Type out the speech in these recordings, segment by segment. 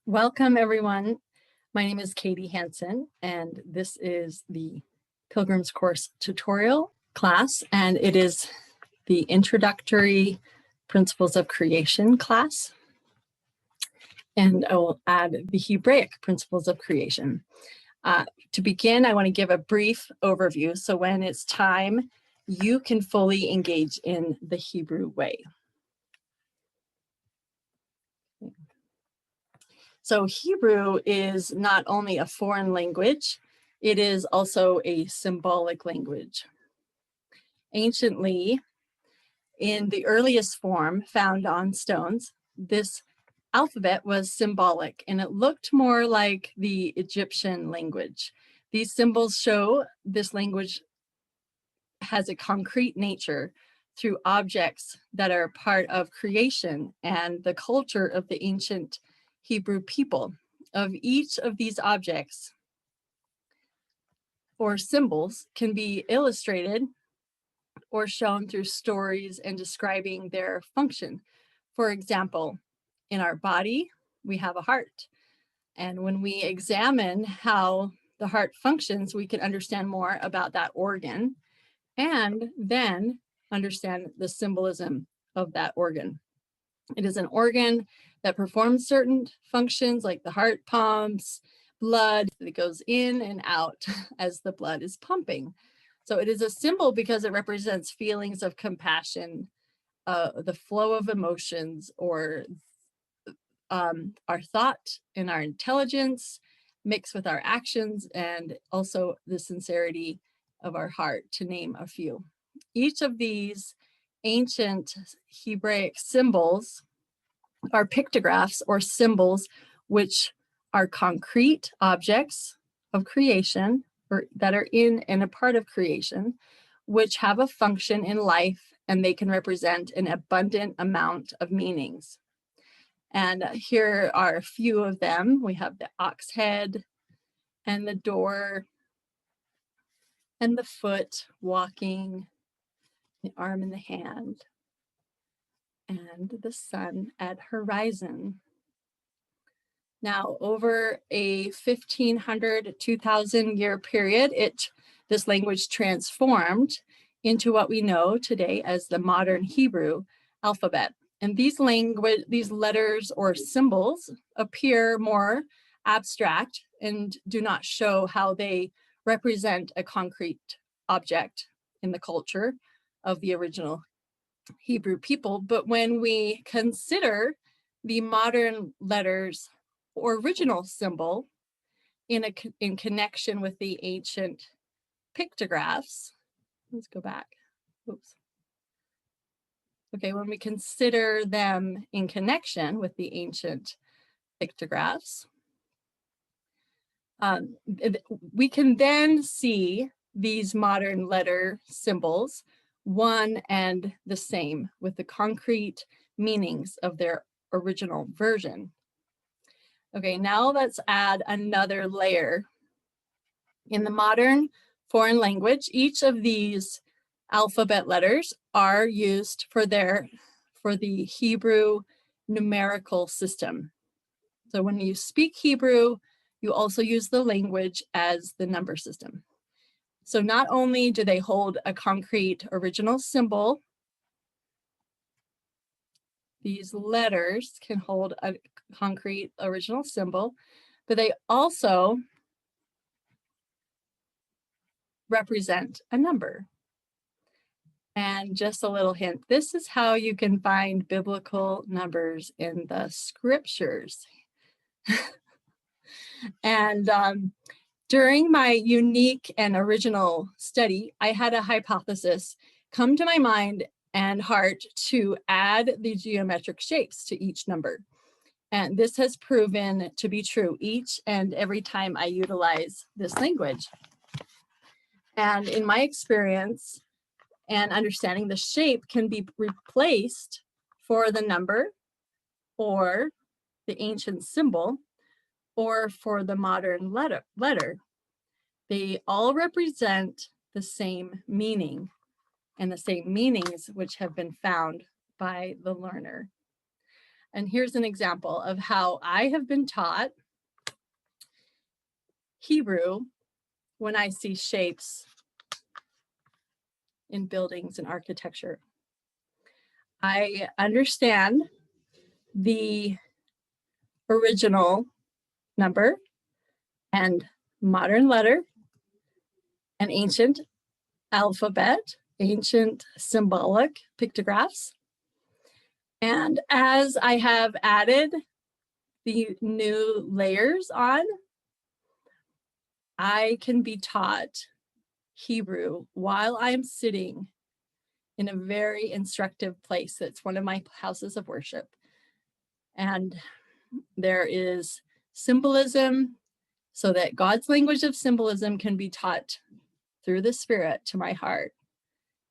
Welcome, everyone. My name is Katie Hansen, and this is the Pilgrim's course tutorial class, and it is the introductory principles of creation class. And I will add the Hebraic principles of creation. To begin, I want to give a brief overview, so when it's time, you can fully engage in the Hebrew way. So Hebrew is not only a foreign language, it is also a symbolic language. Anciently, in the earliest form found on stones, this alphabet was symbolic and it looked more like the Egyptian language. These symbols show this language has a concrete nature through objects that are part of creation and the culture of the ancient Hebrew people. Of each of these objects or symbols can be illustrated or shown through stories and describing their function. For example, in our body, we have a heart. And when we examine how the heart functions, we can understand more about that organ and then understand the symbolism of that organ. It is an organ that performs certain functions like the heart pumps blood that goes in and out as the blood is pumping. So it is a symbol because it represents feelings of compassion, the flow of emotions, or our thought and our intelligence mixed with our actions, and also the sincerity of our heart, to name a few. Each of these ancient Hebraic symbols are pictographs or symbols which are concrete objects of creation or that are in and a part of creation, which have a function in life, and they can represent an abundant amount of meanings. And here are a few of them. We have the ox head and the door and the foot walking, the arm and the hand, and the sun at horizon. Now, over a 1500, 2000 year period, this language transformed into what we know today as the modern Hebrew alphabet. And these letters or symbols appear more abstract and do not show how they represent a concrete object in the culture of the original Hebrew people. But when we consider the modern letters or original symbol in connection with the ancient pictographs, let's go back. Oops. Okay, when we consider them in connection with the ancient pictographs, we can then see these modern letter symbols one and the same with the concrete meanings of their original version. Okay, now let's add another layer. In the modern foreign language, each of these alphabet letters are used for the Hebrew numerical system. So when you speak Hebrew, you also use the language as the number system. So not only do they hold a concrete original symbol, these letters can hold a concrete original symbol, but they also represent a number. And just a little hint, this is how you can find biblical numbers in the scriptures. And during my unique and original study, I had a hypothesis come to my mind and heart to add the geometric shapes to each number. And this has proven to be true each and every time I utilize this language. And in my experience and understanding, the shape can be replaced for the number or the ancient symbol or for the modern letter. They all represent the same meaning and the same meanings which have been found by the learner. And here's an example of how I have been taught Hebrew when I see shapes in buildings and architecture. I understand the original number and modern letter and ancient alphabet, ancient symbolic pictographs. And as I have added the new layers on, I can be taught Hebrew while I'm sitting in a very instructive place. That's one of my houses of worship. And there is symbolism so that God's language of symbolism can be taught through the Spirit to my heart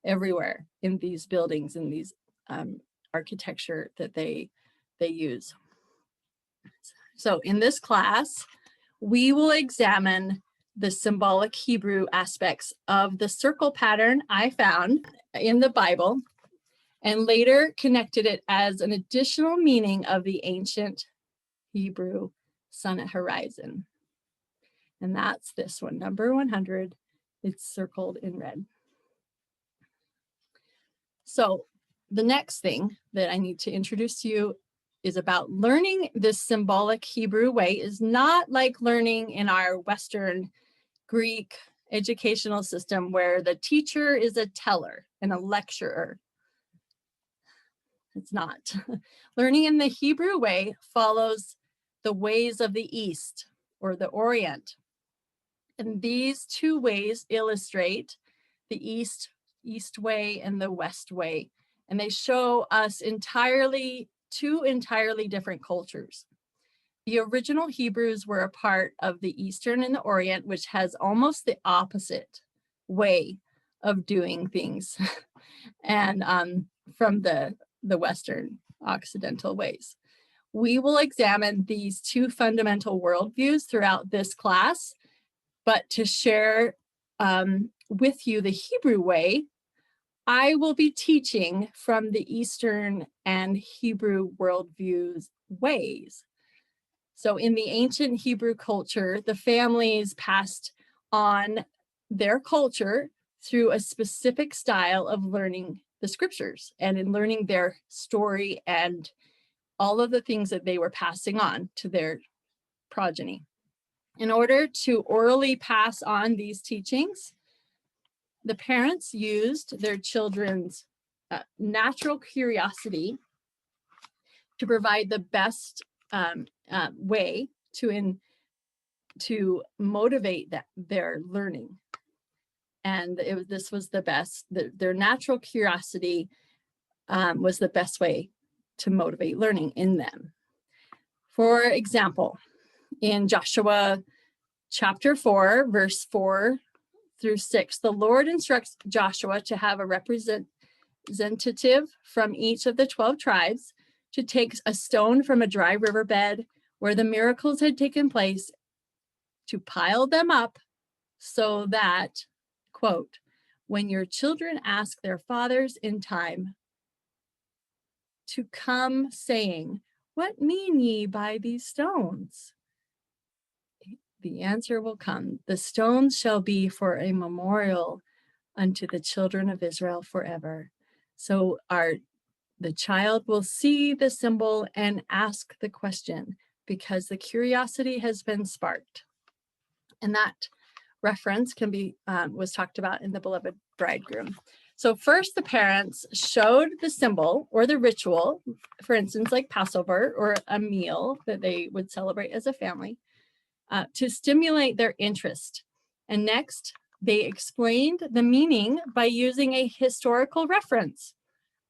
everywhere in these buildings, in these architecture that they use. So in this class, we will examine the symbolic Hebrew aspects of the circle pattern I found in the Bible, and later connected it as an additional meaning of the ancient Hebrew sun at horizon. And that's this one, number 100. It's circled in red. So the next thing that I need to introduce to you is about learning this symbolic Hebrew way is not like learning in our Western Greek educational system where the teacher is a teller and a lecturer. It's not. Learning in the Hebrew way follows the ways of the East or the Orient. And these two ways illustrate the East way and the West way. And they show us two entirely different cultures. The original Hebrews were a part of the Eastern and the Orient, which has almost the opposite way of doing things and from the Western Occidental ways. We will examine these two fundamental worldviews throughout this class, but to share with you the Hebrew way, I will be teaching from the Eastern and Hebrew worldviews ways. So in the ancient Hebrew culture, the families passed on their culture through a specific style of learning the scriptures and in learning their story and all of the things that they were passing on to their progeny. In order to orally pass on these teachings, the parents used their children's natural curiosity to provide the best way to motivate their learning. And this was the best, their natural curiosity was the best way to motivate learning in them. For example, in Joshua chapter 4, verse 4 through 6, the Lord instructs Joshua to have a representative from each of the 12 tribes to take a stone from a dry riverbed where the miracles had taken place, to pile them up so that, quote, when your children ask their fathers in time to come saying, what mean ye by these stones? The answer will come. The stones shall be for a memorial unto the children of Israel forever. So the child will see the symbol and ask the question because the curiosity has been sparked. And that reference can be was talked about in the Beloved Bridegroom. So first the parents showed the symbol or the ritual, for instance, like Passover or a meal that they would celebrate as a family, to stimulate their interest. And next, they explained the meaning by using a historical reference.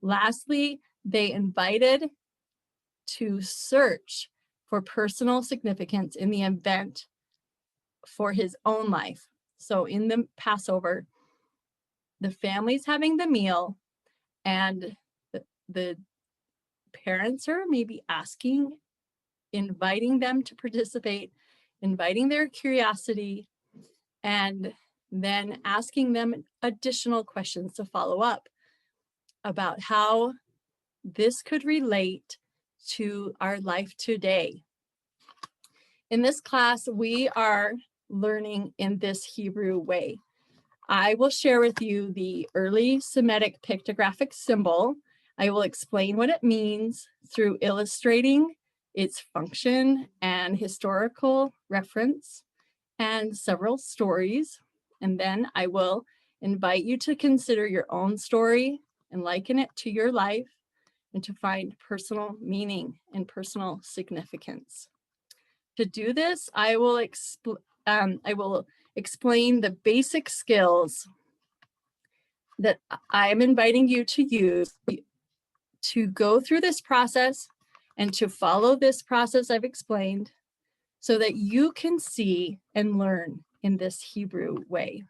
Lastly, they invited to search for personal significance in the event for his own life. So in the Passover, the family's having the meal and the parents are maybe asking, inviting them to participate, inviting their curiosity, and then asking them additional questions to follow up about how this could relate to our life today. In this class, we are learning in this Hebrew way. I will share with you the early Semitic pictographic symbol. I will explain what it means through illustrating its function and historical reference and several stories. And then I will invite you to consider your own story and liken it to your life and to find personal meaning and personal significance. To do this, I will explain the basic skills that I'm inviting you to use to go through this process and to follow this process I've explained so that you can see and learn in this Hebrew way.